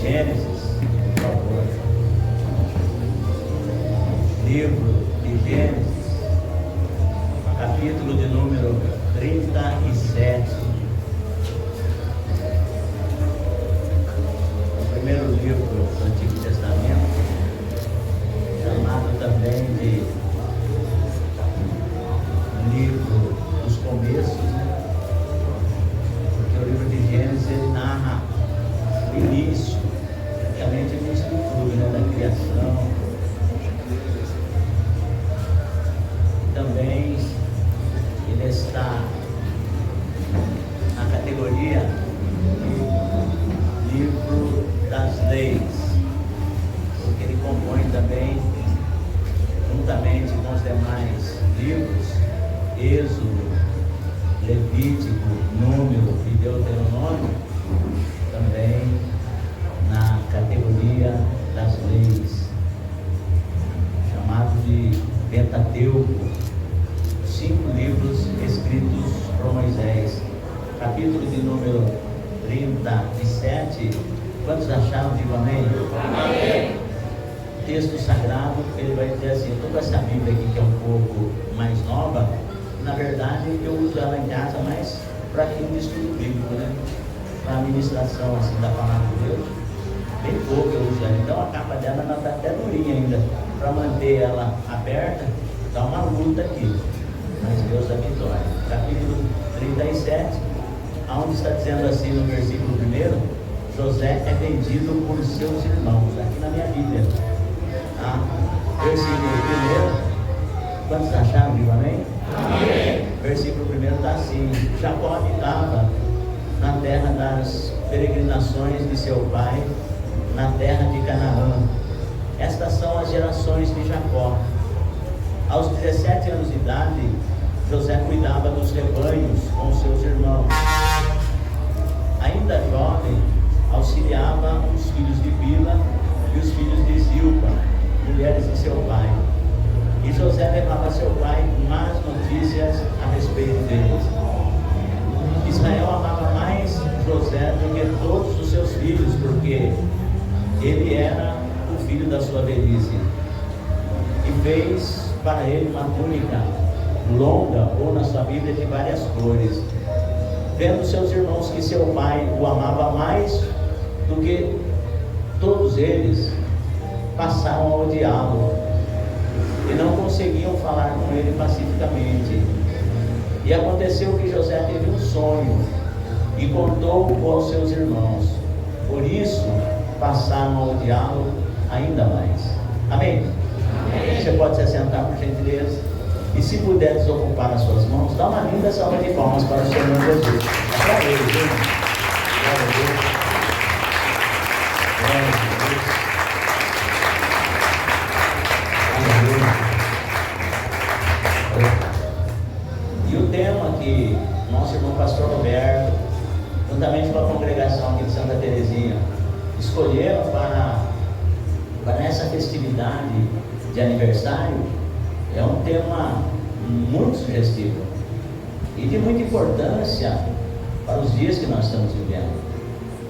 Gênesis, por favor. Livro de Gênesis, capítulo de número 37. O primeiro livro do Antigo Testamento, chamado também de livro dos começos, né? Porque o livro de Gênesis ele narra o início, praticamente o início de tudo, né? Da criação. Também ele está na categoria de livro das leis, porque ele compõe também, juntamente com os demais livros, Êxodo, Levítico, Número e Deuteronômio, também na categoria das leis, chamado de Pentateuco, 5 livros escritos por Moisés. Capítulo de número 37. Quantos acharam? Digo amém. Amém. Texto sagrado, ele vai dizer assim: eu estou com essa Bíblia aqui que é um pouco mais nova. Na verdade eu uso ela em casa mais para fim de estudo bíblico, né? Para administração assim da palavra de Deus. Bem pouco eu uso ela. Então a capa dela está até durinha ainda. Para manter ela aberta, dá uma luta aqui. Mas Deus dá vitória. Capítulo 37, onde está dizendo assim no versículo 1: José é vendido por seus irmãos. Aqui na minha Bíblia. Tá? Versículo 1. Quantos acharam? Digo amém? Amém. Versículo 1 está assim: Jacó habitava na terra das peregrinações de seu pai, na terra de Canaã. Estas são as gerações de Jacó. Aos 17 anos de idade, José cuidava dos rebanhos com seus irmãos. Ainda jovem, auxiliava os filhos de Bila e os filhos de Zilpa, mulheres de seu pai. E José levava a seu pai más notícias a respeito deles. Israel amava mais José do que todos os seus filhos, porque ele era o filho da sua velhice. E fez para ele uma túnica longa, ou na sua Bíblia de várias cores. Vendo seus irmãos que seu pai o amava mais do que todos eles, passaram a odiá-lo e não conseguiam falar com ele pacificamente. E aconteceu que José teve um sonho e contou-o aos seus irmãos. Por isso passaram a odiá-lo ainda mais. Amém? Amém. Você pode se assentar, por gentileza. E se puder desocupar as suas mãos, dá uma linda salva de palmas para o Senhor Jesus. É para ele, viu? Glória a Deus. Glória a Deus. E o tema que nosso irmão pastor Roberto, juntamente com a congregação aqui de Santa Terezinha, escolheram para essa festividade de aniversário, é um tema muito sugestivo e de muita importância para os dias que nós estamos vivendo,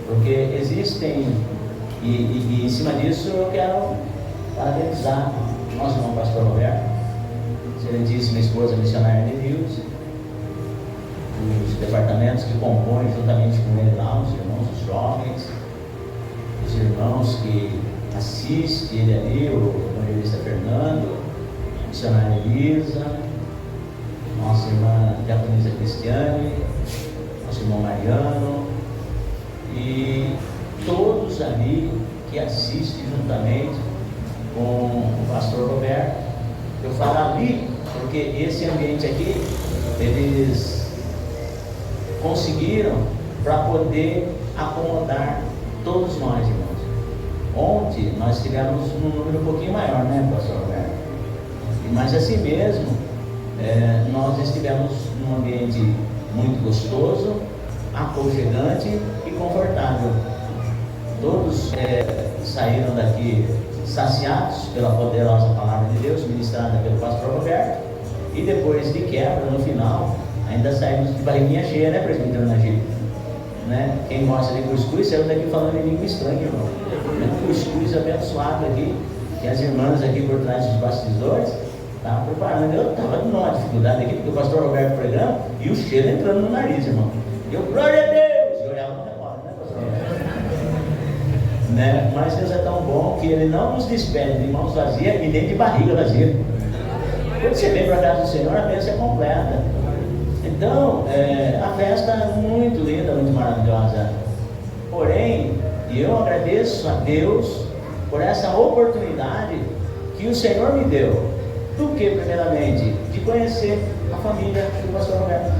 porque existem, e em cima disso eu quero parabenizar nosso irmão pastor Roberto, excelentíssima esposa missionária de Deus, os departamentos que compõem juntamente com ele lá, os irmãos, os jovens, os irmãos que assistem ele ali, o evangelista Fernando, a missionária Elisa, nossa irmã diaconisa Cristiane, nosso irmão Mariano, e todos ali que assistem juntamente com o pastor Roberto. Eu falo ali porque esse ambiente aqui eles conseguiram para poder acomodar todos nós, irmãos. Ontem nós tivemos um número um pouquinho maior, né, pastor Roberto? Mas assim mesmo, nós estivemos num ambiente muito gostoso, aconchegante e confortável. Todos saíram daqui saciados pela poderosa palavra de Deus ministrada pelo pastor Roberto, e depois de quebra, no final, ainda saímos de barriguinha cheia, né, presbítero Nagir? né? Quem gosta de cuscuz, saiu daqui falando em língua estranha, irmão. Um cuscuz abençoado aqui, que as irmãs aqui por trás dos bastidores estavam preparando. Eu estava numa dificuldade aqui, porque o pastor Roberto pregando e o cheiro entrando no nariz, irmão. Eu, glória a Deus! Eu olhava no relógio, né, pastor Roberto? Né? Mas Deus é tão bom que Ele não nos despede de mãos vazias e nem de barriga vazia. Quando você vem para a casa do Senhor, a bênção é completa. Então, a festa é muito linda, muito maravilhosa. Porém, eu agradeço a Deus por essa oportunidade que o Senhor me deu. Do que, primeiramente? De conhecer a família do pastor Roberto.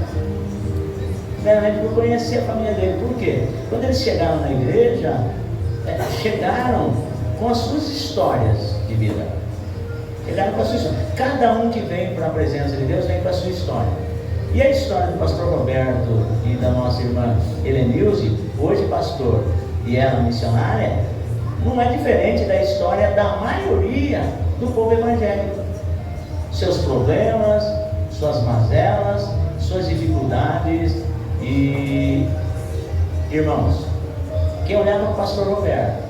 Primeiramente, por conhecer a família dele. Por quê? Quando eles chegaram na igreja, chegaram com as suas histórias de vida. Chegaram com a sua história. Cada um que vem para a presença de Deus vem com a sua história. E a história do pastor Roberto e da nossa irmã Helenilze, hoje pastor e ela missionária, não é diferente da história da maioria do povo evangélico. Seus problemas, suas mazelas, suas dificuldades. E, irmãos, quem olhava para o pastor Roberto,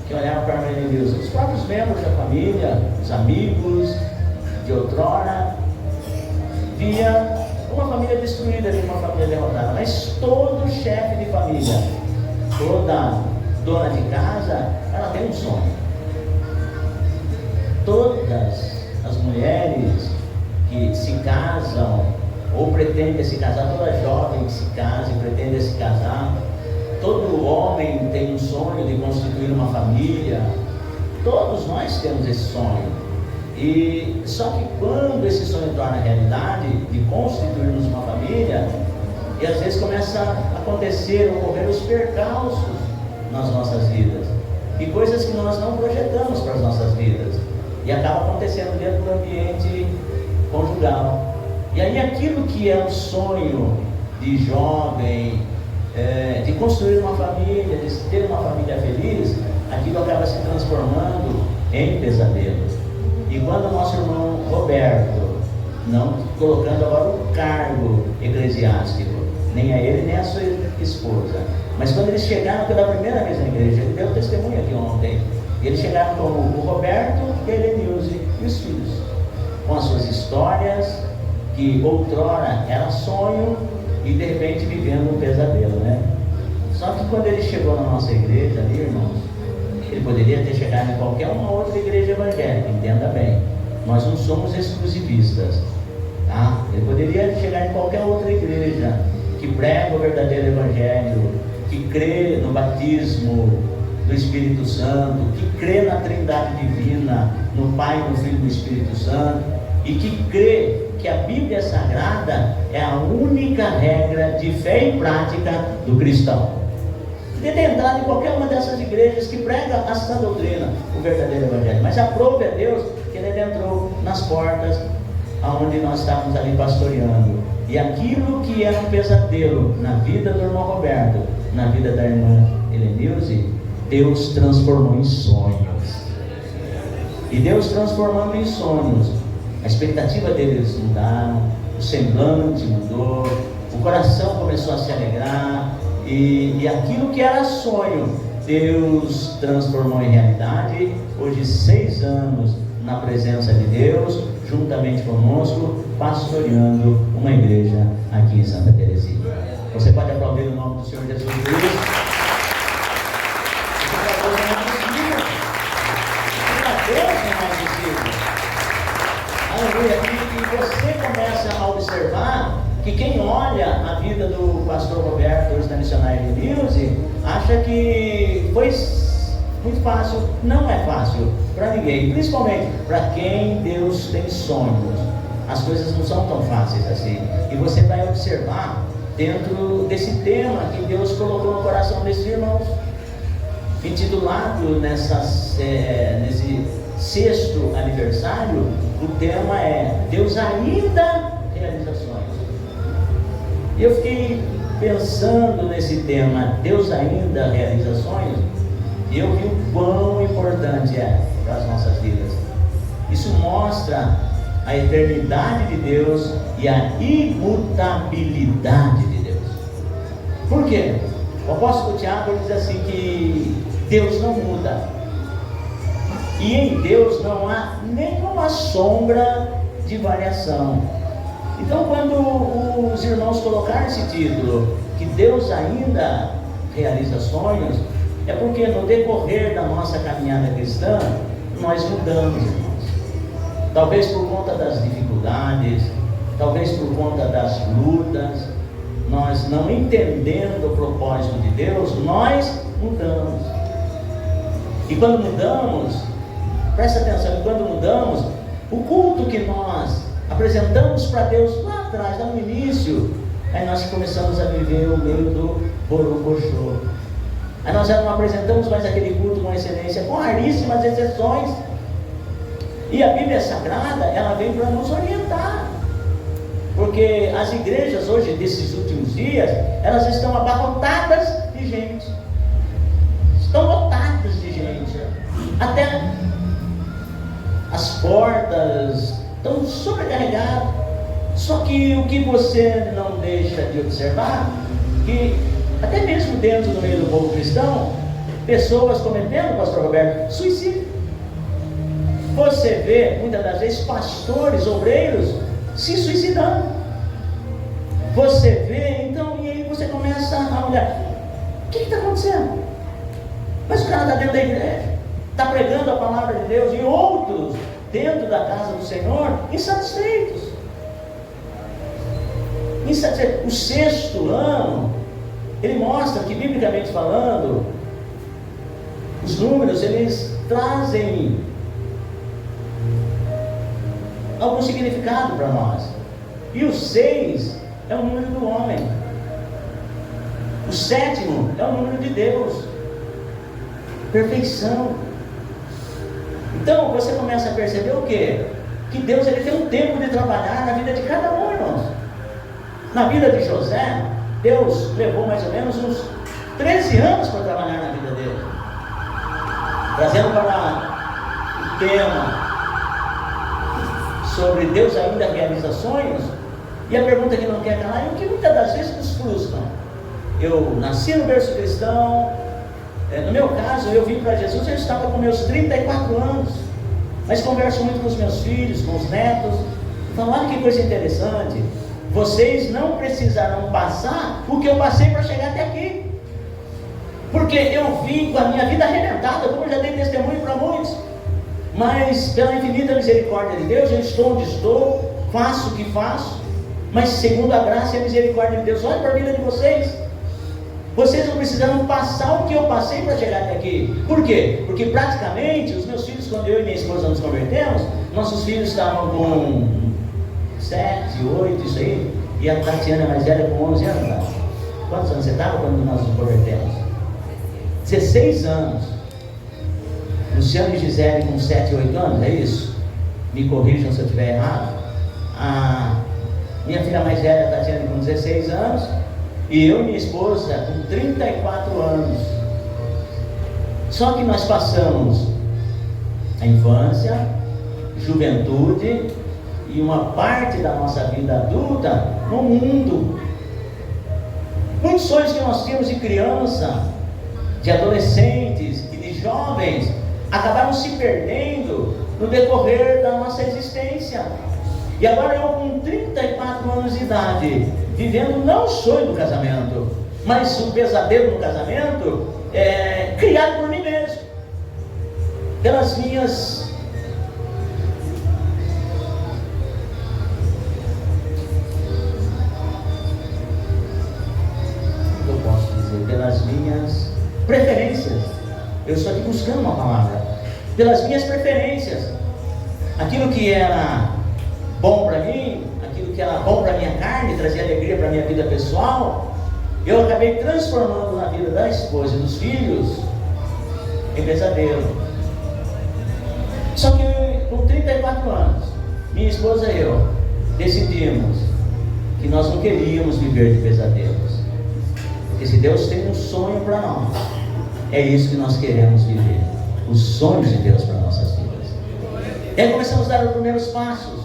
quem olhava para a irmã Helenilze, os próprios membros da família, os amigos de outrora, via uma família destruída, uma família derrotada. Mas todo chefe de família, toda dona de casa, ela tem um sonho. Todas as mulheres que se casam ou pretendem se casar, toda jovem que se casa e pretende se casar, todo homem tem um sonho de constituir uma família. Todos nós temos esse sonho. E só que quando esse sonho torna realidade, de constituirmos uma família, e às vezes começa a acontecer, ocorrer os percalços nas nossas vidas, e coisas que nós não projetamos para as nossas vidas, e acaba acontecendo dentro do ambiente conjugal. E aí aquilo que é um sonho de jovem, de construir uma família, de ter uma família feliz, aquilo acaba se transformando em pesadelo. E quando o nosso irmão Roberto, não colocando agora o cargo eclesiástico, nem a ele nem a sua esposa, mas quando eles chegaram pela primeira vez na igreja, ele deu testemunho aqui ontem, e eles chegaram como o Roberto e a Helenilze e os filhos, com as suas histórias, que outrora era sonho, e de repente vivendo um pesadelo, né? Só que quando ele chegou na nossa igreja ali, irmãos, ele poderia ter chegado em qualquer uma outra igreja evangélica, entenda bem, nós não somos exclusivistas, tá? Ele poderia chegar em qualquer outra igreja que prega o verdadeiro evangelho, que crê no batismo do Espírito Santo, que crê na Trindade Divina, no Pai, no Filho e no Espírito Santo, e que crê que a Bíblia Sagrada é a única regra de fé e prática do cristão. Podia ter entrado em qualquer uma dessas igrejas que prega a sã doutrina, o verdadeiro evangelho, mas aprove a Deus que ele entrou nas portas aonde nós estávamos ali pastoreando, e aquilo que era um pesadelo na vida do irmão Roberto, na vida da irmã Helenilze, Deus transformou em sonhos. E Deus transformando em sonhos, a expectativa deles mudaram, o semblante mudou, o coração começou a se alegrar, e aquilo que era sonho, Deus transformou em realidade. Hoje 6 anos na presença de Deus, juntamente conosco, pastoreando uma igreja aqui em Santa Terezinha. Você pode aplaudir o nome do Senhor Jesus Cristo. Aleluia. E você começa a observar que quem olha a vida do pastor Roberto, hoje da missionária Helenilze, acha que foi muito fácil. Não é fácil para ninguém, principalmente para quem Deus tem sonhos. As coisas não são tão fáceis assim. E você vai observar dentro desse tema que Deus colocou no coração desses irmãos, intitulado nesse 6º aniversário. O tema é Deus ainda realiza sonhos. E eu fiquei pensando nesse tema, Deus ainda realiza sonhos, e eu vi o quão importante é para as nossas vidas. Isso mostra a eternidade de Deus e a imutabilidade de Deus. Por quê? O apóstolo Tiago diz assim que Deus não muda. E em Deus não há nenhuma sombra de variação. Então, quando os irmãos colocaram esse título, que Deus ainda realiza sonhos, é porque no decorrer da nossa caminhada cristã, nós mudamos, irmãos. Talvez por conta das dificuldades, talvez por conta das lutas, nós não entendendo o propósito de Deus, nós mudamos. E quando mudamos, presta atenção, quando mudamos, o culto que nós apresentamos para Deus lá atrás, lá no início, aí nós começamos a viver o meio do borocochô. Aí nós já não apresentamos mais aquele culto com excelência, com raríssimas exceções. E a Bíblia Sagrada, ela vem para nos orientar. Porque as igrejas hoje, desses últimos dias, elas estão abarrotadas de gente. Estão lotadas de gente. Até as portas estão sobrecarregadas. Só que o que você não deixa de observar, que até mesmo dentro do meio do povo cristão, pessoas cometendo, pastor Roberto, suicídio. Você vê, muitas das vezes, pastores, obreiros, se suicidando. Você vê, então, e aí você começa a olhar, o que está acontecendo? Mas o cara está dentro da igreja, está pregando a palavra de Deus, e outros, dentro da casa do Senhor, insatisfeitos. O sexto ano, ele mostra que, biblicamente falando, os números, eles trazem algum significado para nós. E o 6 é o número do homem. O 7º é o número de Deus. Perfeição. Então você começa a perceber o quê? Que Deus, ele tem um tempo de trabalhar na vida de cada um, irmãos. Na vida de José, Deus levou mais ou menos uns 13 anos para trabalhar na vida dele. Trazendo para o tema sobre Deus ainda realiza sonhos, e a pergunta que não quer calar, e o que muitas das vezes nos frustram. Eu nasci no berço cristão, no meu caso, eu vim para Jesus, eu estava com meus 34 anos, mas converso muito com os meus filhos, com os netos. Então, olha que coisa interessante, vocês não precisarão passar o que eu passei para chegar até aqui, porque eu vim com a minha vida arrebentada, como eu já dei testemunho para muitos. Mas pela infinita misericórdia de Deus, eu estou onde estou, faço o que faço, mas segundo a graça e a misericórdia de Deus, olha para a vida de vocês. Vocês não precisaram passar o que eu passei para chegar até aqui. Por quê? Porque praticamente os meus filhos, quando eu e minha esposa nos convertemos, nossos filhos estavam com 7, 8, isso aí, e a Tatiana mais velha com 11 anos. Tá? Quantos anos você estava quando nós nos convertemos? 16 anos. Luciano e Gisele com 7, 8 anos, é isso? Me corrijam se eu estiver errado. A minha filha mais velha, Tatiana, com 16 anos, e eu e minha esposa com 34 anos. Só que nós passamos a infância, juventude e uma parte da nossa vida adulta no mundo. Muitos sonhos que nós tínhamos de criança, de adolescentes e de jovens acabaram se perdendo no decorrer da nossa existência. E agora eu com 34 anos de idade, vivendo não o sonho do casamento, mas o pesadelo do casamento, criado por mim mesmo, pelas minhas pelas minhas preferências. Eu estou aqui buscando uma palavra. Pelas minhas preferências. Aquilo que era bom para mim, aquilo que era bom para minha carne, trazia alegria para minha vida pessoal, eu acabei transformando na vida da esposa e dos filhos em pesadelo. Só que com 34 anos, minha esposa e eu decidimos que nós não queríamos viver de pesadelos. Porque se Deus tem um sonho para nós, é isso que nós queremos viver, os sonhos de Deus para nossas vidas. E aí começamos a dar os primeiros passos.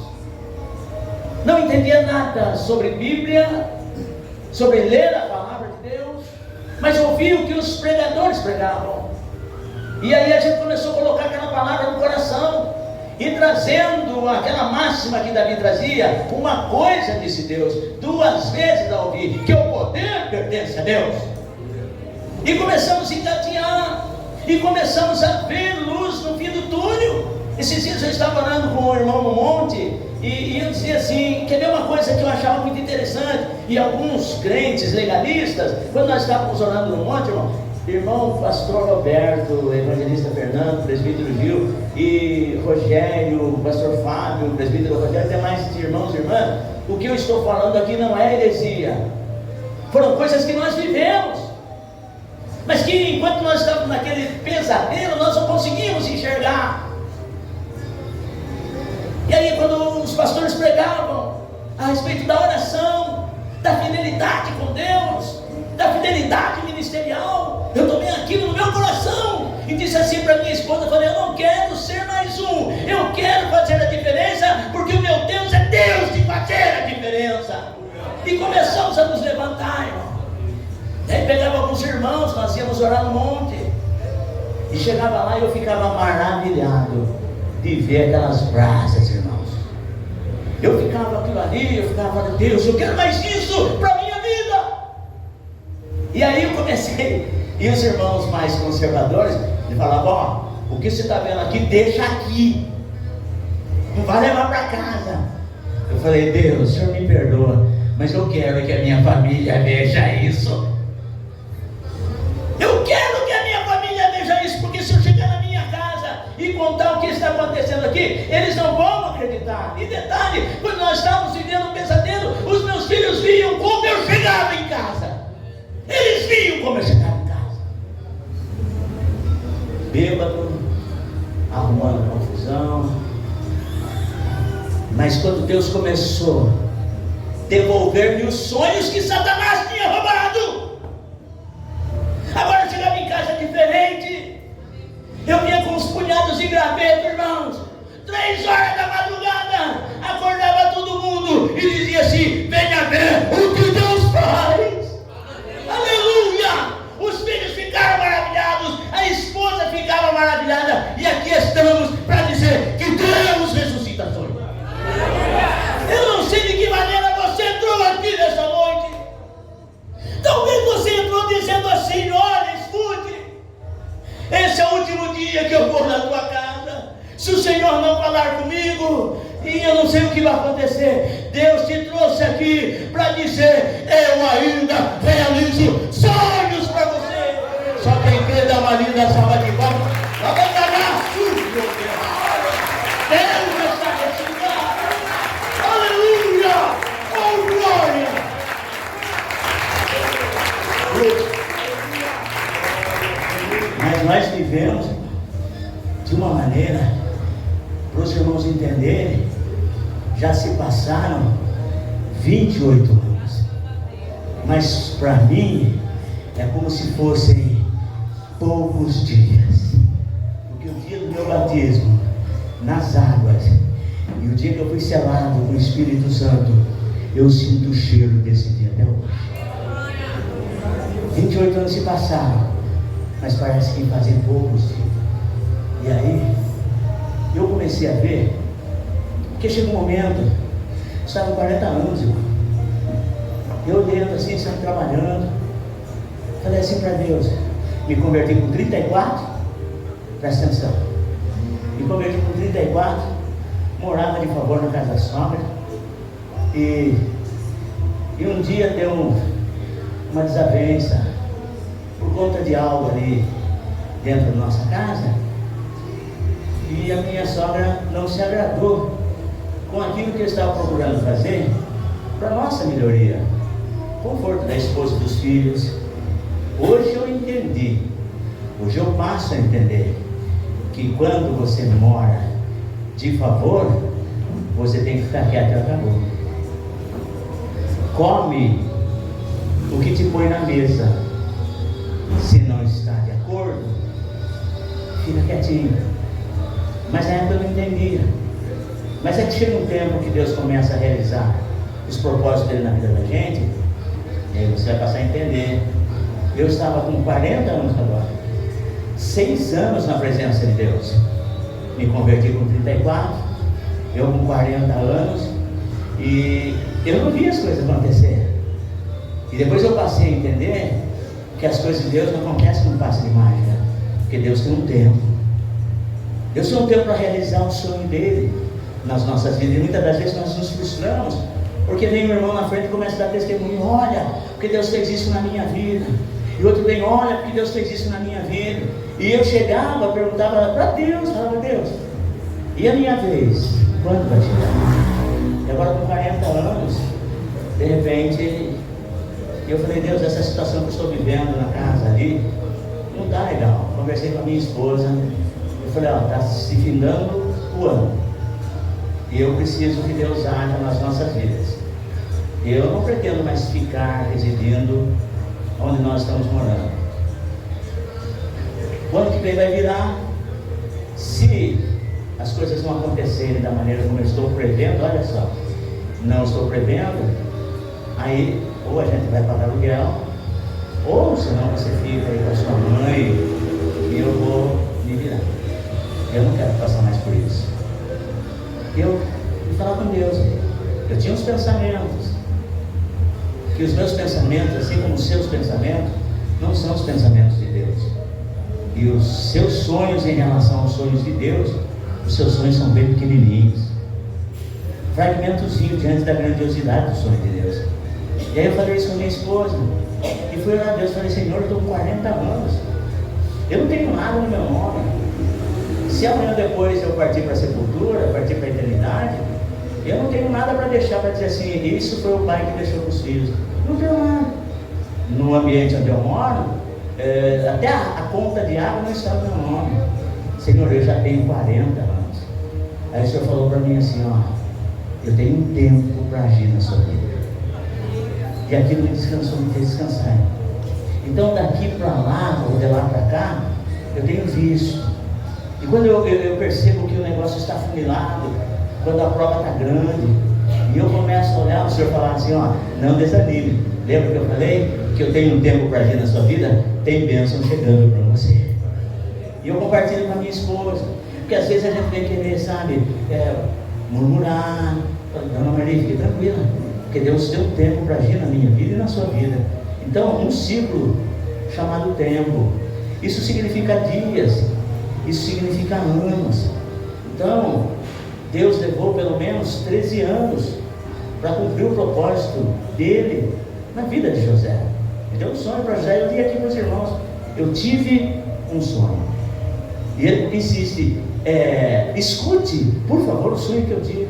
Não entendia nada sobre Bíblia, sobre ler a palavra de Deus, mas ouvia o que os pregadores pregavam. E aí a gente começou a colocar aquela palavra no coração, e trazendo aquela máxima que Davi trazia: uma coisa disse Deus, duas vezes a ouvir, que o poder pertence a Deus. E começamos a engatinhar, e começamos a ver luz no fim do túnel. Esses dias eu estava orando com o irmão no monte, e eu dizia assim: quer ver uma coisa que eu achava muito interessante? E alguns crentes legalistas, quando nós estávamos orando no monte, irmão pastor Roberto, evangelista Fernando, presbítero Gil, e Rogério, pastor Fábio, presbítero Rogério, até mais irmãos e irmãs, o que eu estou falando aqui não é heresia, foram coisas que nós vivemos, mas que enquanto nós estávamos naquele pesadelo, nós não conseguimos enxergar. E aí quando os pastores pregavam a respeito da oração, da fidelidade com Deus, da fidelidade ministerial, eu tomei aquilo no meu coração e disse assim para minha esposa: eu falei, eu não quero ser mais um, eu quero fazer a diferença, porque o meu Deus é Deus de fazer a diferença. E começamos a nos levantar, irmão. Daí pegava alguns irmãos, nós íamos orar no monte, e chegava lá e eu ficava maravilhado de ver aquelas brasas, irmãos. Eu ficava aquilo ali, eu ficava falando: Deus, eu quero mais isso para a minha vida. E aí eu comecei, e os irmãos mais conservadores me falavam: ó, o que você está vendo aqui, deixa aqui, não vai levar para casa. Eu falei: Deus, o Senhor me perdoa, mas eu quero que a minha família veja isso. Eu quero que a minha família veja isso, porque se eu chegar na minha casa e contar o que está acontecendo aqui, eles não vão acreditar. E detalhe, quando nós estávamos vivendo um pesadelo, os meus filhos viam como eu chegava em casa. Eles viam como eu chegava em casa, bêbado, arrumando confusão. Mas quando Deus começou a devolver-me os sonhos que Satanás tinha roubado, agora eu chegava em casa diferente. Eu vinha com os punhados de graveto, irmãos, 3 horas da madrugada, acordava todo mundo e dizia assim: venha ver o que Deus faz. Aleluia! Os filhos ficaram maravilhados, a esposa ficava maravilhada, e aqui estamos para dizer que Deus ressuscita sonhos. Eu não sei de que maneira você entrou aqui nessa noite. Talvez você entrou dizendo assim: olha, escute, esse é o último dia que eu vou na tua casa. Se o Senhor não falar comigo, e eu não sei o que vai acontecer, Deus te trouxe aqui para dizer: eu ainda realizo sonhos para você. Só quem crê dá uma linda salva de palmas. Deus está nesse lugar. Aleluia! Oh, glória! Mas nós vivemos de uma maneira, para os irmãos entenderem, já se passaram 28 anos, mas para mim é como se fossem poucos dias, porque o dia do meu batismo nas águas e o dia que eu fui selado com o Espírito Santo, eu sinto o cheiro desse dia até hoje. 28 anos se passaram, mas parece que fazem poucos dias. E aí eu comecei a ver, porque chegou um momento, estava com 40 anos, irmão. Eu dentro assim, estava trabalhando, falei assim para Deus: me converti com 34, presta atenção, me converti com 34, morava de favor na casa da sogra, e um dia deu uma desavença por conta de algo ali dentro da nossa casa, e a minha sogra não se agradou com aquilo que eu estava procurando fazer para nossa melhoria, conforto da esposa e dos filhos. Hoje eu entendi, hoje eu passo a entender que quando você mora de favor, você tem que ficar quieto e acabou. Come o que te põe na mesa. Se não está de acordo, fica quietinho. Mas na época eu não entendia. Mas é que chega um tempo que Deus começa a realizar os propósitos dele na vida da gente, e aí você vai passar a entender Eu estava com 40 anos agora, 6 anos na presença de Deus. Me converti com 34, eu com 40 anos, e eu não vi as coisas acontecer. E depois eu passei a entender que as coisas de Deus não acontecem num passe de mágica, porque Deus tem um tempo. Deus tem um tempo para realizar o sonho dele nas nossas vidas. E muitas das vezes nós nos frustramos, porque vem um irmão na frente e começa a dar testemunho: olha, porque Deus fez isso na minha vida. E outro vem: olha, porque Deus fez isso na minha vida. E eu chegava, perguntava para Deus, falava: Deus, e a minha vez? Quando vai chegar? E agora com 40 anos, de repente, eu falei: Deus, essa situação que eu estou vivendo na casa ali, não está legal. Conversei com a minha esposa, eu falei: ó, está se findando o ano, e eu preciso que Deus haja nas nossas vidas. Eu não pretendo mais ficar residindo onde nós estamos morando. O ano que vem vai virar. Se as coisas não acontecerem da maneira como eu estou prevendo, olha só, não estou prevendo, aí ou a gente vai pagar aluguel, ou senão você fica aí com a sua mãe e eu vou me virar. Eu não quero passar mais por isso. Eu fui falar com Deus. Eu tinha uns pensamentos, que os meus pensamentos, assim como os seus pensamentos, não são os pensamentos de Deus. E os seus sonhos em relação aos sonhos de Deus, os seus sonhos são bem pequenininhos, fragmentozinhos diante da grandiosidade do sonho de Deus. E aí eu falei isso com minha esposa, e fui orar a Deus, falei: Senhor, eu estou com 40 anos, eu não tenho nada no meu nome. Se amanhã depois eu partir para a sepultura, partir para a eternidade, eu não tenho nada para deixar, para dizer assim: isso foi o pai que deixou para os filhos. Não tenho nada. No ambiente onde eu moro, até a conta de água não está no meu nome. Senhor, eu já tenho 40 anos. Aí o Senhor falou para mim assim: ó, eu tenho um tempo para agir na sua vida, e aquilo me descansou, me fez descansar. Então daqui para lá, ou de lá para cá, eu tenho visto. E quando eu percebo que o negócio está funilado, quando a prova está grande, e eu começo a olhar, o Senhor falar assim: ó, não desanime. Lembra que eu falei que eu tenho um tempo para agir na sua vida? Tem bênção chegando para você. E eu compartilho com a minha esposa, porque às vezes a gente vem querer, sabe, murmurar. Dona Maria, fique tranquila, porque Deus tem um tempo para agir na minha vida e na sua vida. Então, um ciclo chamado tempo, isso significa dias, isso significa anos. Então, Deus levou pelo menos 13 anos para cumprir o propósito dele na vida de José. Ele deu um sonho para José. Eu li aqui para os irmãos: eu tive um sonho. E ele insiste: escute, por favor, o sonho que eu tive.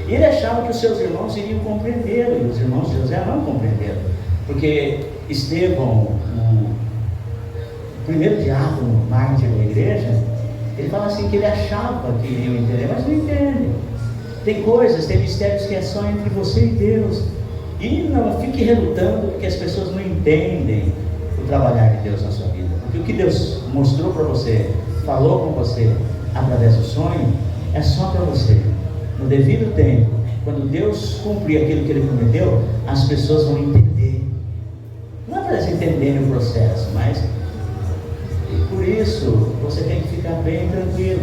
E ele achava que os seus irmãos iriam compreendê-lo, e os irmãos de José não compreenderam, porque Estevão, o primeiro diácono mártir da igreja, ele fala assim que ele achava que iriam entender, mas não entendem. Tem coisas, tem mistérios que é só entre você e Deus. E não fique relutando porque as pessoas não entendem o trabalhar de Deus na sua vida. Porque o que Deus mostrou para você, falou com você através do sonho, é só para você. No devido tempo, quando Deus cumprir aquilo que Ele prometeu, as pessoas vão entender. Não é para elas entenderem o processo, mas por isso você tem que ficar bem tranquilo.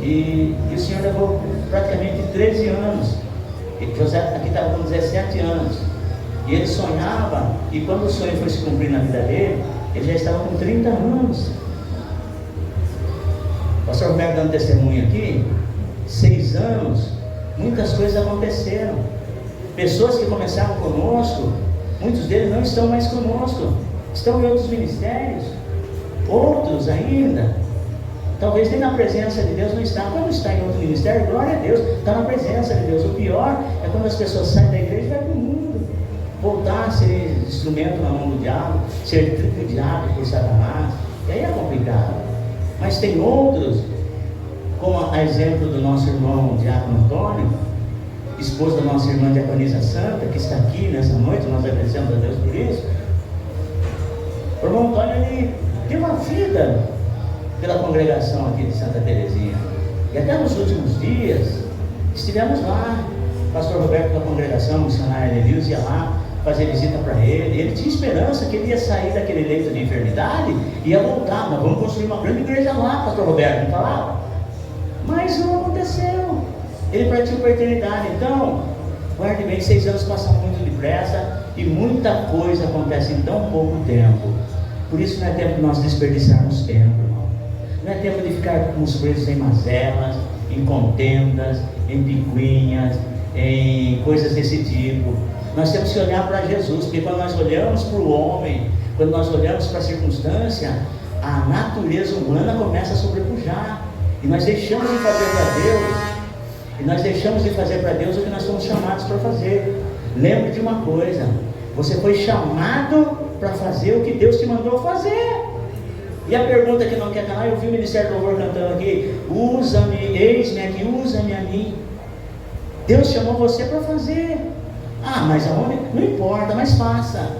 E o Senhor levou praticamente 13 anos. E José aqui estava com 17 anos. E ele sonhava, e quando o sonho foi se cumprir na vida dele, ele já estava com 30 anos. O pastor Roberto dando testemunho aqui, 6 anos, muitas coisas aconteceram. Pessoas que começaram conosco, muitos deles não estão mais conosco, estão em outros ministérios. Outros ainda, talvez nem na presença de Deus não está. Quando está em outro ministério, glória a Deus, está na presença de Deus. O pior é quando as pessoas saem da igreja e vão para o mundo, voltar a ser instrumento na mão do diabo, ser tripudiado por Satanás. E aí é complicado. Mas tem outros, como a exemplo do nosso irmão Diácono Antônio, esposo da nossa irmã Diaconisa Santa, que está aqui nessa noite. Nós agradecemos a Deus por isso. O irmão Antônio, ele deu uma vida pela congregação aqui de Santa Terezinha, e até nos últimos dias estivemos lá. O pastor Roberto da congregação missionária de Deus ia lá fazer visita para ele. Ele tinha esperança que ele ia sair daquele leito de enfermidade e ia voltar. Nós vamos construir uma grande igreja lá, pastor Roberto, não falava? Mas não aconteceu. Ele partiu para a eternidade. Então, guarde bem, 6 anos passam muito depressa e muita coisa acontece em tão pouco tempo. Por isso não é tempo de nós desperdiçarmos tempo, irmão. Não é tempo de ficarmos presos em mazelas, em contendas, em picuinhas, em coisas desse tipo. Nós temos que olhar para Jesus, porque quando nós olhamos para o homem, quando nós olhamos para a circunstância, a natureza humana começa a sobrepujar, e nós deixamos de fazer para Deus, o que nós somos chamados para fazer. Lembre de uma coisa: você foi chamado para fazer o que Deus te mandou fazer. E a pergunta que não quer calar, eu vi o Ministério do Louvor cantando aqui: usa-me, eis-me aqui, usa-me a mim. Deus chamou você para fazer. Mas aonde? Não importa, mas faça.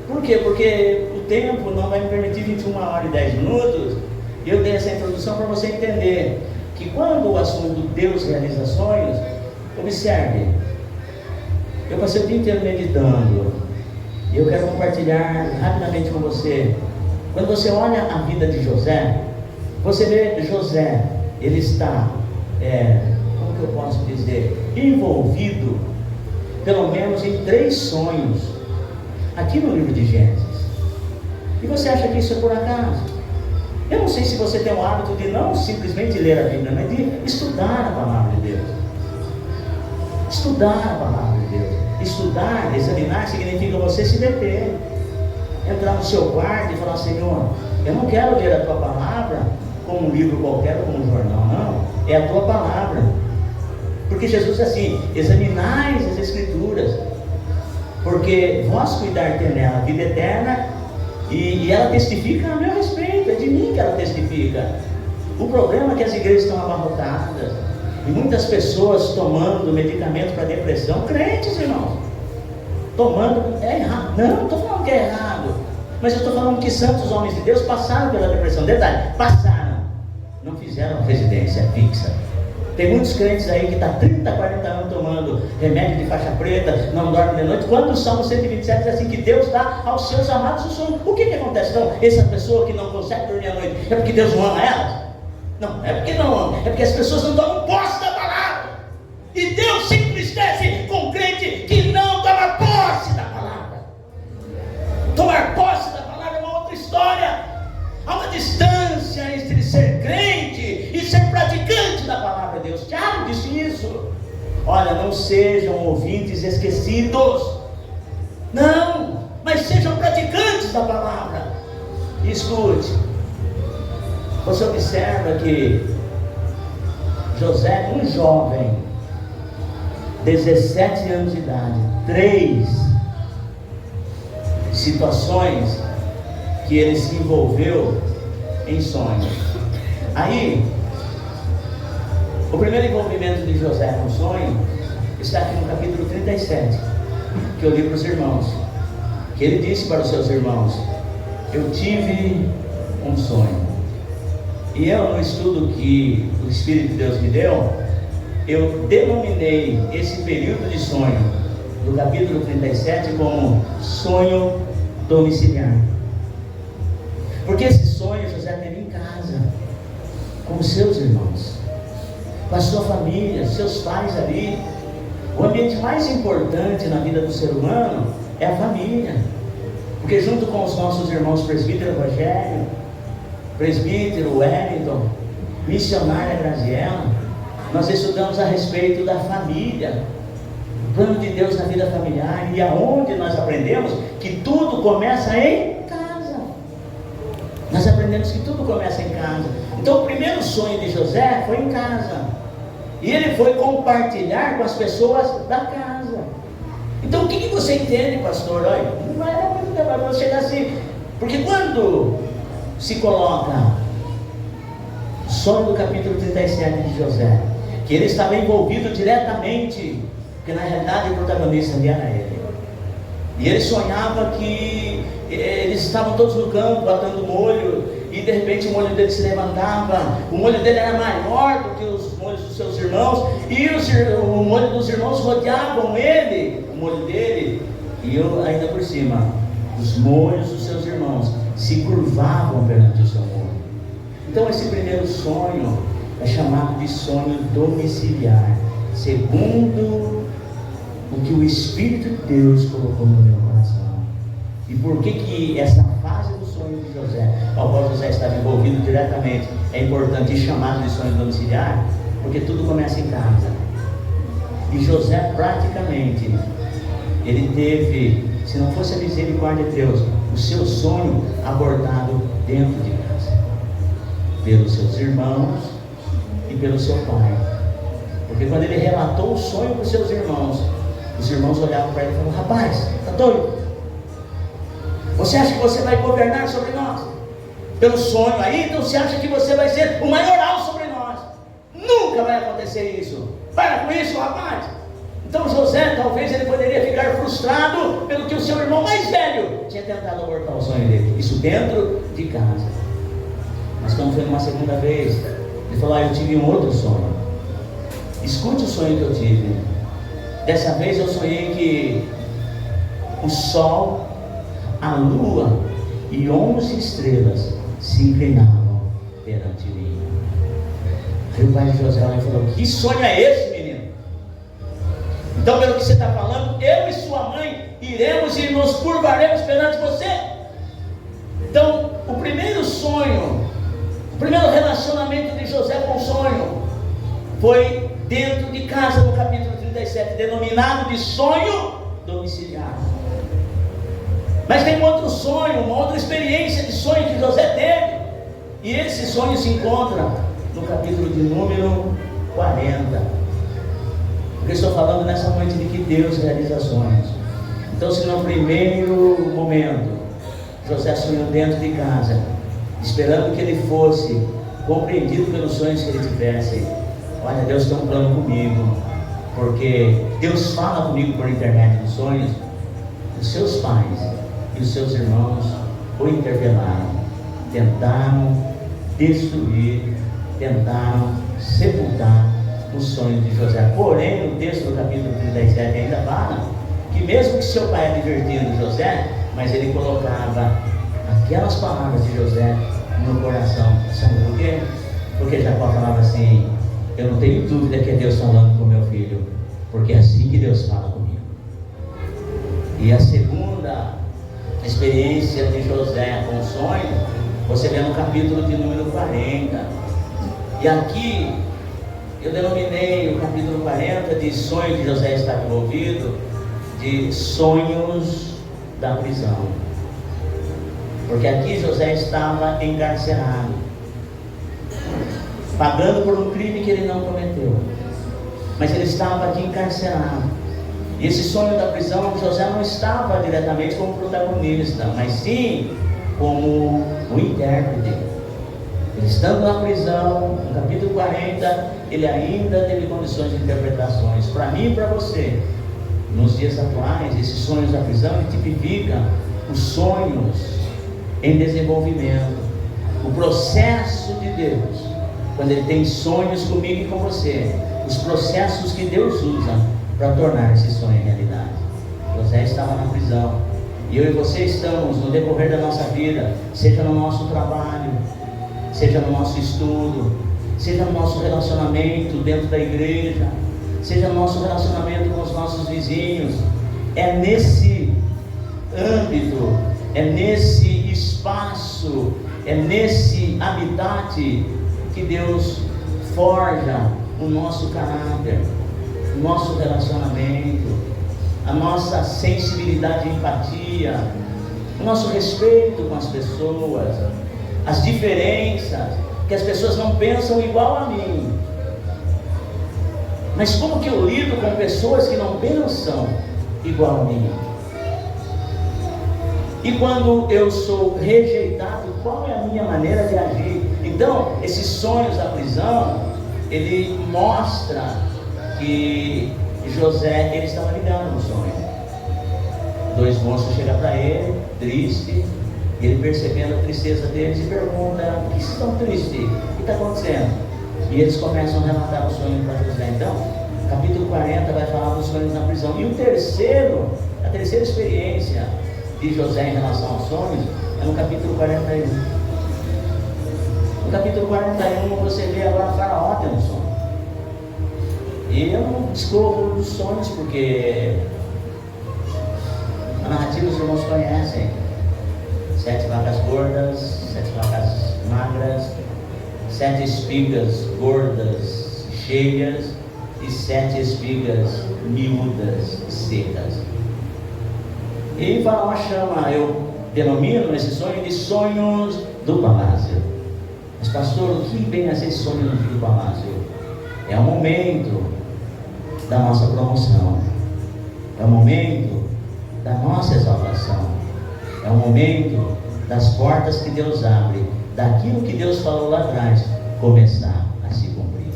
Por quê? Porque o tempo não vai me permitir 21 horas e 10 minutos. E eu dei essa introdução para você entender que quando o assunto Deus realiza sonhos, observe, eu passei o dia inteiro meditando, e eu quero compartilhar rapidamente com você. Quando você olha a vida de José, você vê José, ele está, como que eu posso dizer, envolvido, pelo menos em 3 sonhos, aqui no livro de Gênesis. E você acha que isso é por acaso? Eu não sei se você tem o hábito de não simplesmente ler a Bíblia, mas de estudar a palavra de Deus. Estudar a palavra de Deus. Estudar, examinar, significa você se deter, entrar no seu quarto e falar: Senhor, eu não quero ler a tua palavra como um livro qualquer ou como um jornal, não. É a tua palavra. Porque Jesus diz assim: examinais as Escrituras, porque vós cuidar ter nela a vida eterna, e ela testifica a meu respeito. É de mim que ela testifica. O problema é que as igrejas estão abarrotadas, e muitas pessoas tomando medicamento para depressão, crentes, irmãos, tomando, é errado. Não estou falando que é errado, mas eu estou falando que santos homens de Deus passaram pela depressão. Detalhe, passaram, não fizeram residência fixa. Tem muitos crentes aí que estão 30, 40 anos tomando remédio de faixa preta, não dorme de noite, quando o Salmo 127 diz assim, que Deus dá aos seus amados o sono. O que acontece então? Essa pessoa que não consegue dormir à noite, é porque Deus não ama ela? Não, é porque não ama, é porque as pessoas não tomam posse da palavra. E Deus se entristece com crente que não toma posse da palavra. Tomar posse da palavra é uma outra história. Há uma distância entre ser crente e ser praticante da palavra de Deus. Tiago disse isso. Olha, não sejam ouvintes esquecidos, não, mas sejam praticantes da palavra. E escute, você observa que José, um jovem, 17 anos de idade, 3 situações que ele se envolveu em sonhos. Aí, o primeiro envolvimento de José com sonho está aqui no capítulo 37, que eu li para os irmãos, que ele disse para os seus irmãos: eu tive um sonho. E eu, no estudo que o Espírito de Deus me deu, eu denominei esse período de sonho do capítulo 37 como sonho domiciliar. Porque esse sonho José teve em casa, com os seus irmãos, com a sua família, seus pais ali. O ambiente mais importante na vida do ser humano é a família. Porque junto com os nossos irmãos presbítero Rogério, presbítero Wellington, missionária Graziela, nós estudamos a respeito da família, o plano de Deus na vida familiar, e aonde nós aprendemos que tudo começa em casa. Nós aprendemos que tudo começa em casa. Então o primeiro sonho de José foi em casa, e ele foi compartilhar com as pessoas da casa. Então o que você entende, pastor? Olha, não vai dar muito tempo para você chegar assim, porque quando se coloca sonho do capítulo 37 de José, que ele estava envolvido diretamente, porque na realidade o protagonista ali era ele, e ele sonhava que eles estavam todos no campo batendo molho, e de repente o molho dele se levantava, o molho dele era maior do que os molhos dos seus irmãos, e o molho dos irmãos rodeavam ele, o molho dele, E eu, ainda por cima, os molhos dos seus irmãos se curvavam perante o seu molho. Então esse primeiro sonho é chamado de sonho domiciliar, segundo o que o Espírito de Deus colocou no meu coração. E por que essa fase do sonho de José, ao qual José estava envolvido diretamente, é importante e chamado de sonho domiciliar? Porque tudo começa em casa. E José praticamente, ele teve, se não fosse a misericórdia de Deus, o seu sonho abordado dentro de casa, pelos seus irmãos e pelo seu pai. Porque quando ele relatou o sonho para os seus irmãos, os irmãos olhavam para ele e falaram: rapaz, está doido? Você acha que você vai governar sobre nós? Pelo sonho aí, então você acha que você vai ser o maioral sobre nós? Nunca vai acontecer isso. Para com isso, rapaz. Então José, talvez ele poderia ficar frustrado pelo que o seu irmão mais velho tinha tentado abortar o sonho dele. Isso dentro de casa. Mas quando foi uma segunda vez, ele falou: eu tive um outro sonho. Escute o sonho que eu tive. Dessa vez eu sonhei que o sol, a lua e 11 estrelas se inclinavam perante mim. Aí o pai de José falou: que sonho é esse, menino? Então, pelo que você está falando, eu e sua mãe iremos e nos curvaremos perante você. Então, o primeiro sonho, o primeiro relacionamento de José com o sonho foi dentro de casa, no capítulo 37, denominado de sonho domiciliar. Mas tem um outro sonho, uma outra experiência de sonho que José teve, e esse sonho se encontra no capítulo de número 40. Porque estou falando nessa noite de que Deus realiza sonhos. Então, se no primeiro momento José sonhou dentro de casa, esperando que ele fosse compreendido pelos sonhos que ele tivesse, olha, Deus tem um plano comigo, porque Deus fala comigo por internet dos sonhos. Os seus pais e os seus irmãos o interpelaram, tentaram destruir, tentaram sepultar o sonho de José. Porém, no texto do capítulo 37 ainda fala que mesmo que seu pai advertindo José, mas ele colocava aquelas palavras de José no coração. Sabe por quê? Porque Jacó falava assim: eu não tenho dúvida que é Deus falando com meu filho, porque é assim que Deus fala comigo. E a segunda experiência de José com o sonho, você vê no capítulo de número 40. E aqui eu denominei o capítulo 40 de sonho de José estar envolvido, de sonhos da prisão. Porque aqui José estava encarcerado, pagando por um crime que ele não cometeu, mas ele estava aqui encarcerado. E esse sonho da prisão, José não estava diretamente como protagonista, mas sim como o intérprete. Ele estando na prisão, no capítulo 40, ele ainda teve condições de interpretações. Para mim e para você, nos dias atuais, esses sonhos da prisão tipificam os sonhos em desenvolvimento, o processo de Deus, quando Ele tem sonhos comigo e com você, os processos que Deus usa para tornar esse sonho realidade. José estava na prisão, e eu e você estamos no decorrer da nossa vida, seja no nosso trabalho, seja no nosso estudo, seja no nosso relacionamento dentro da igreja, seja no nosso relacionamento com os nossos vizinhos. É nesse âmbito, é nesse espaço, é nesse habitat que Deus forja o nosso caráter, o nosso relacionamento, a nossa sensibilidade e empatia, o nosso respeito com as pessoas, as diferenças, que as pessoas não pensam igual a mim. Mas como que eu lido com pessoas que não pensam igual a mim? E quando eu sou rejeitado, qual é a minha maneira de agir? Então, esses sonhos da prisão, ele mostra que José, ele estava ligado no sonho. Dois moços chegam para ele, triste, e ele, percebendo a tristeza deles, e pergunta: por que vocês estão tristes? O que está acontecendo? E eles começam a relatar o sonho para José. Então, capítulo 40 vai falar dos sonhos na prisão. E o terceiro, a terceira experiência de José em relação aos sonhos é no capítulo 41. No capítulo 41 você vê agora Faraó tendo um sonho. E eu não discorro dos sonhos porque a narrativa os irmãos conhecem: 7 vacas gordas, 7 vacas magras, 7 espigas gordas cheias e 7 espigas miúdas secas. E Faraó chama, eu denomino esse sonho de sonhos do palácio. Mas pastor, o que vem a ser sonho do palácio? É o momento da nossa promoção, é o momento da nossa exaltação, é o momento das portas que Deus abre, daquilo que Deus falou lá atrás começar a se cumprir.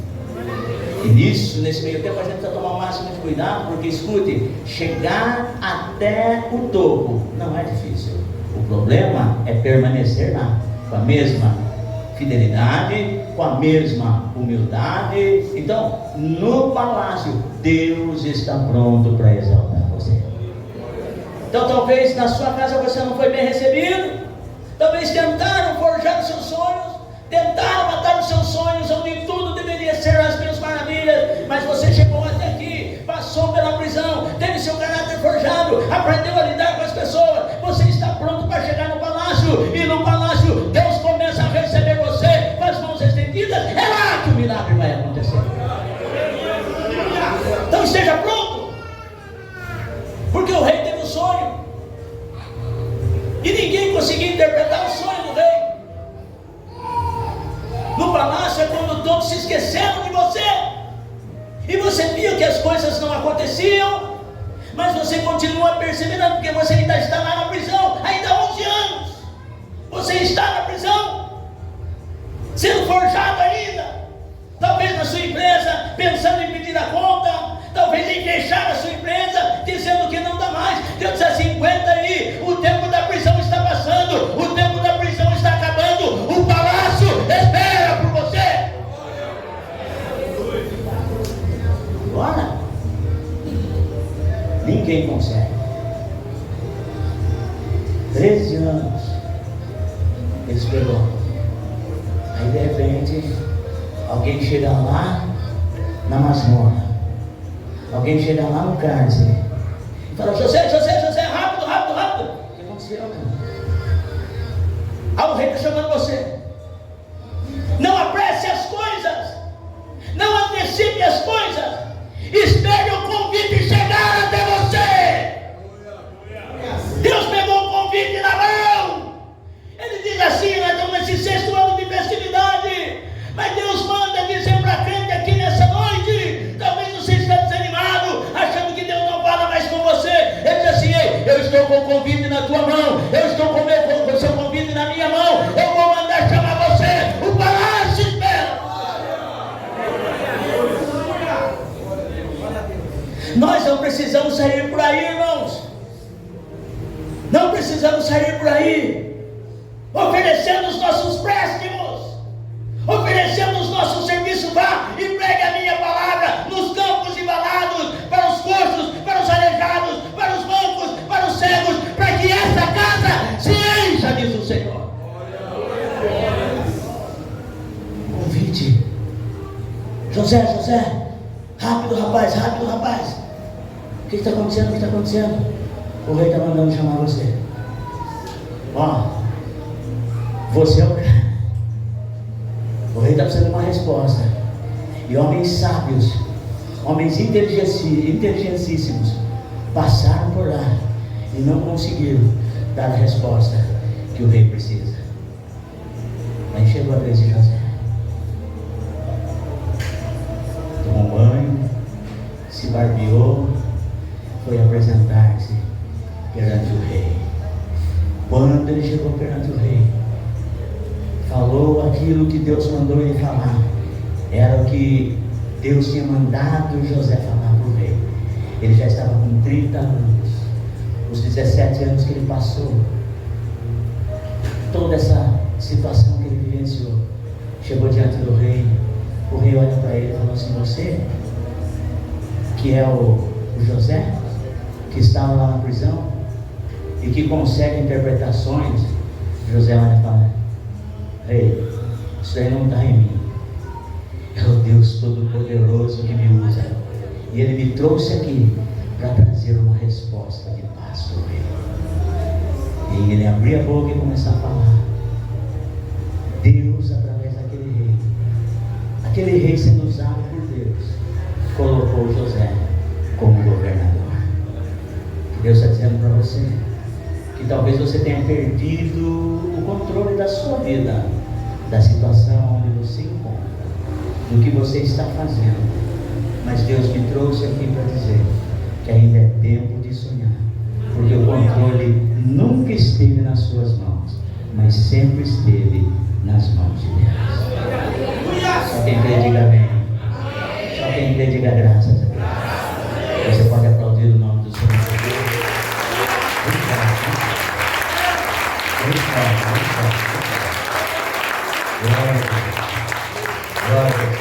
E nesse meio tempo a gente precisa tomar o máximo de cuidado, porque escute, chegar até o topo não é difícil. O problema é permanecer lá, com a mesma fidelidade, com a mesma humildade. Então, no palácio, Deus está pronto para exaltar você. Então, talvez na sua casa você não foi bem recebido, talvez tentaram forjar os seus sonhos, tentaram matar os seus sonhos, onde tudo deveria ser as minhas maravilhas, mas você chegou até aqui, passou pela prisão, teve seu caráter forjado, aprendeu a lidar com as pessoas, você está pronto para chegar no palácio, e no palácio Deus começa a receber você com as mãos estendidas. É lá que o milagre vai acontecer. Então esteja pronto, porque o rei teve um sonho e ninguém conseguia interpretar o sonho do rei. No palácio é quando todos se esqueceram de você, e você viu que as coisas não aconteciam, mas você continua perseverando, porque você ainda está lá na prisão, ainda há 11 anos, você está na prisão, sendo forjado ainda, talvez na sua empresa, pensando em pedir a conta, talvez em fechar a sua empresa, dizendo que não dá mais. Deus diz assim: aguenta aí, o tempo da prisão está passando, o tempo da prisão está acabando, o palácio espera por você. Agora, ninguém consegue. 13 anos ele esperou. Aí de repente alguém chega lá na masmorra, alguém chega lá no cárcere e fala: José, rápido. O que aconteceu, cara? O rei está chamando você. Não apresse as coisas, não antecipe as coisas, espere o convite chegar até você. Deus pegou o convite na mão. Ele diz assim: nós estamos nesse 6º ano de festividade, mas Deus manda dizer para a crente aqui nessa noite. Talvez você esteja desanimado, achando que Deus não fala mais com você. Ele diz assim: ei, eu estou com o convite na tua mão, eu estou com o seu convite na minha mão, eu vou mandar chamar você. O palácio espera. Nós não precisamos sair por aí, irmãos. Não precisamos sair por aí oferecendo os nossos préstimos, oferecendo os nossos serviços. Vá e pregue a minha palavra nos campos e valados, para os coxos, para os aleijados, para os mancos, para os cegos, para que essa casa se encha, diz o Senhor. Convite. José, rápido rapaz. O que está acontecendo? O rei está mandando chamar você. Você é o cara. O rei está precisando de uma resposta. E homens sábios, homens inteligentíssimos, passaram por lá e não conseguiram dar a resposta que o rei precisa. Aí chegou a vez de José. Tomou um banho, se barbeou, foi apresentar-se perante o rei. Quando ele chegou perante o rei, falou aquilo que Deus mandou ele falar. Era o que Deus tinha mandado José falar para o rei. Ele já estava com 30 anos. Os 17 anos que ele passou, toda essa situação que ele vivenciou, chegou diante do rei. O rei olha para ele e falou assim: você, que é o José? que estavam lá na prisão e que conseguem interpretações, José olha e fala: ei, isso aí não está em mim, é o Deus Todo-Poderoso que me usa, e Ele me trouxe aqui para trazer uma resposta de paz para o rei. E ele abriu a boca e começou a falar. Deus, através aquele rei sendo usado por Deus, colocou José como governador. Deus está dizendo para você que talvez você tenha perdido o controle da sua vida, da situação onde você encontra, do que você está fazendo, mas Deus me trouxe aqui para dizer que ainda é tempo de sonhar, porque o controle nunca esteve nas suas mãos, mas sempre esteve nas mãos de Deus. Só quem crê diga amém. Só quem crê diga graças a Deus. Você pode aplaudir o nome do Senhor. Glória a Deus. Glória a Deus.